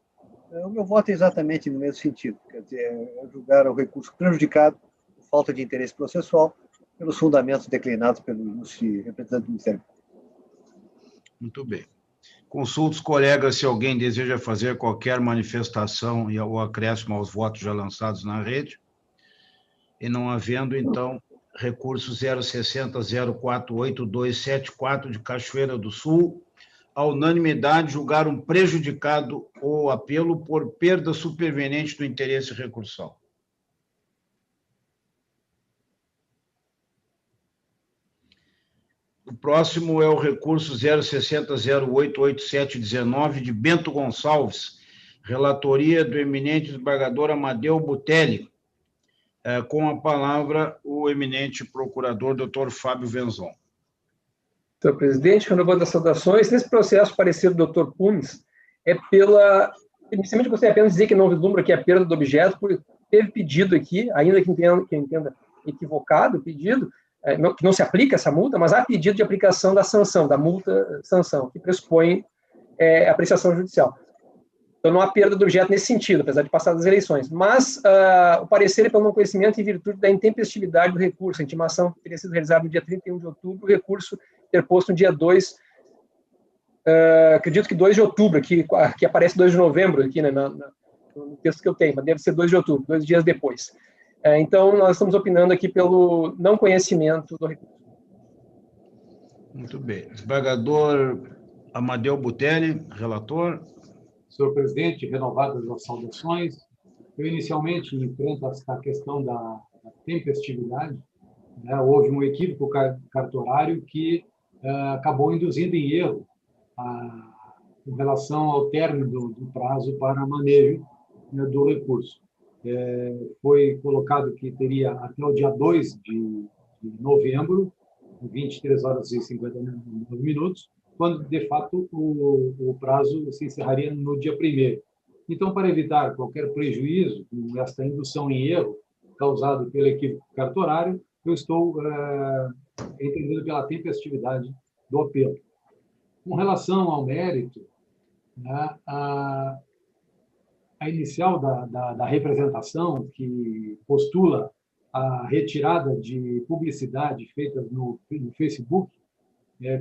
o meu voto é exatamente no mesmo sentido, quer dizer, é julgar o recurso prejudicado por falta de interesse processual pelos fundamentos declinados pelo ilustre representante do Ministério Público. Muito bem. Consulto os colegas se alguém deseja fazer qualquer manifestação ou acréscimo aos votos já lançados na rede. E não havendo, então, recurso 060-048274 de Cachoeira do Sul, a unanimidade julgaram prejudicado o apelo por perda superveniente do interesse recursal. O próximo é o recurso 060-088719 de Bento Gonçalves, relatoria do eminente desembargador Amadeu Butelli. Com a palavra o eminente procurador, doutor Fábio Venzon. Senhor presidente, renovando as saudações, nesse processo parecido do doutor Pumes, inicialmente gostaria apenas de dizer que não vislumbra aqui a perda do objeto, porque teve pedido aqui, ainda que entenda equivocado o pedido, que não se aplica essa multa, mas há pedido de aplicação da sanção, da multa-sanção, que pressupõe apreciação judicial. Então, não há perda do objeto nesse sentido, apesar de passar das eleições. Mas o parecer é pelo não conhecimento em virtude da intempestividade do recurso. A intimação teria sido realizada no dia 31 de outubro, o recurso interposto no dia 2, acredito que 2 de outubro, que aparece 2 de novembro aqui, né, no texto que eu tenho, mas deve ser 2 de outubro, 2 dias depois. Então, nós estamos opinando aqui pelo não conhecimento do recurso. Muito bem. Desembargador Amadeu Butelli, relator. Senhor presidente, renovadas as saudações, eu inicialmente enfrento a questão da tempestividade, né? Houve um equívoco cartorário que acabou induzindo em erro em relação ao término do prazo para manejo, né, do recurso. Foi colocado que teria até o dia 2 de novembro, 23 horas e 59 minutos, quando, de fato, o prazo se encerraria no dia 1º. Então, para evitar qualquer prejuízo com esta indução em erro causado pelo equívoco cartorário, eu estou entendendo pela tempestividade do apelo. Com relação ao mérito, né, a inicial da representação, que postula a retirada de publicidade feita no Facebook,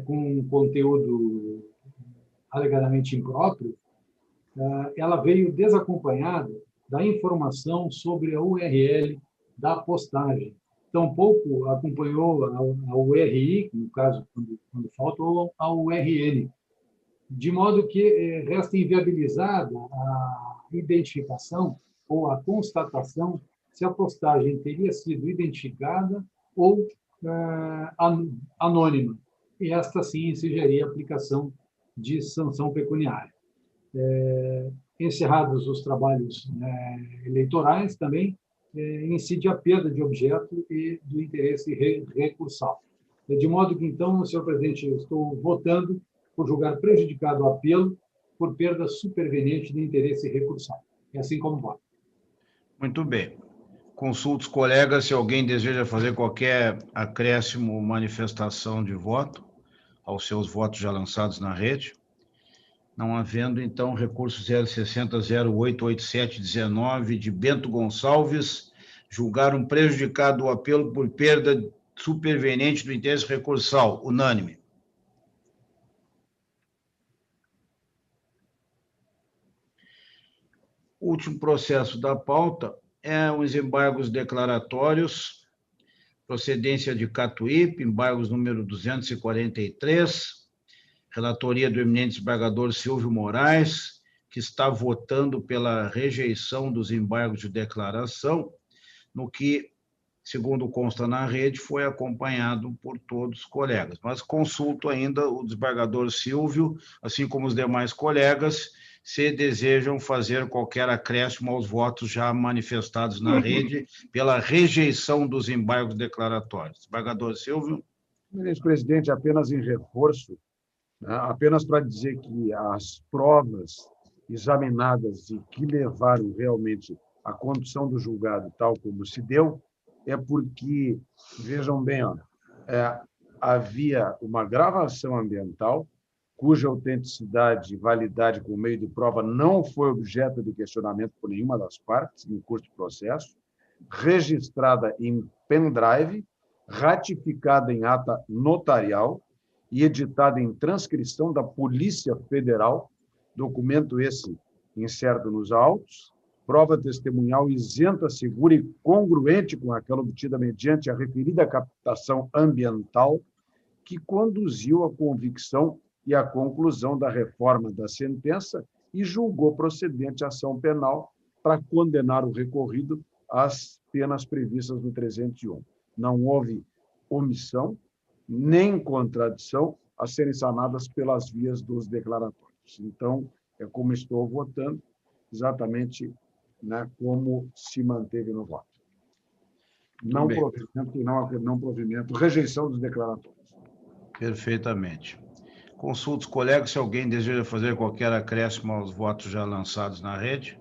com conteúdo alegadamente impróprio, ela veio desacompanhada da informação sobre a URL da postagem. Tampouco acompanhou a URI, no caso, quando falta, ou a URN, de modo que resta inviabilizada a identificação ou a constatação se a postagem teria sido identificada ou anônima. E esta, sim, exigiria aplicação de sanção pecuniária. Encerrados os trabalhos eleitorais, também incide a perda de objeto e do interesse recursal. De modo que, então, senhor presidente, eu estou votando por julgar prejudicado o apelo por perda superveniente de interesse recursal. É assim como voto. Muito bem. Consulto os colegas se alguém deseja fazer qualquer acréscimo ou manifestação de voto. aos seus votos já lançados na rede. Não havendo, então, recurso 060-088719 de Bento Gonçalves, julgar um prejudicado o apelo por perda superveniente do interesse recursal, unânime. O último processo da pauta é os embargos declaratórios, procedência de Catuípe, embargos número 243, relatoria do eminente desembargador Silvio Moraes, que está votando pela rejeição dos embargos de declaração, no que, segundo consta na rede, foi acompanhado por todos os colegas. Mas consulto ainda o desembargador Silvio, assim como os demais colegas, se desejam fazer qualquer acréscimo aos votos já manifestados na rede pela rejeição dos embargos declaratórios. Desembargador Silvio. Ministro presidente, apenas em reforço, né, apenas para dizer que as provas examinadas e que levaram realmente à condução do julgado tal como se deu, é porque, vejam bem, havia uma gravação ambiental cuja autenticidade e validade como meio de prova não foi objeto de questionamento por nenhuma das partes no curso do processo, registrada em pendrive, ratificada em ata notarial e editada em transcrição da Polícia Federal, documento esse incerto nos autos, prova testemunhal isenta, segura e congruente com aquela obtida mediante a referida captação ambiental, que conduziu à convicção e à conclusão da reforma da sentença e julgou procedente a ação penal para condenar o recorrido às penas previstas no 301. Não houve omissão nem contradição a serem sanadas pelas vias dos declaratórios. Então, é como estou votando, exatamente, né, como se manteve no voto. Não provimento, rejeição dos declaratórios. Perfeitamente. Consulto os colegas se alguém deseja fazer qualquer acréscimo aos votos já lançados na rede.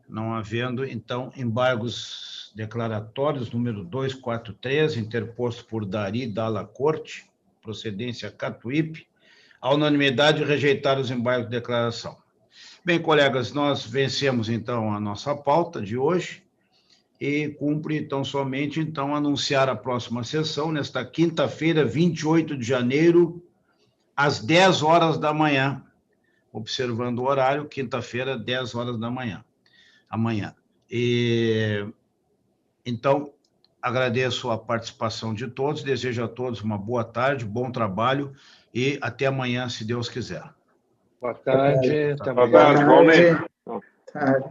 Não havendo, então, embargos declaratórios, número 243, interposto por Dari Dalla Corte, procedência Catuípe, a unanimidade rejeitar os embargos de declaração. Bem, colegas, nós vencemos, então, a nossa pauta de hoje e cumpre, então, somente, então, anunciar a próxima sessão, nesta quinta-feira, 28 de janeiro, às 10 horas da manhã, observando o horário, quinta-feira, 10 horas da manhã. Amanhã. E, então, agradeço a participação de todos, desejo a todos uma boa tarde, bom trabalho e até amanhã, se Deus quiser. Boa tarde. Boa tarde, igualmente. Tarde.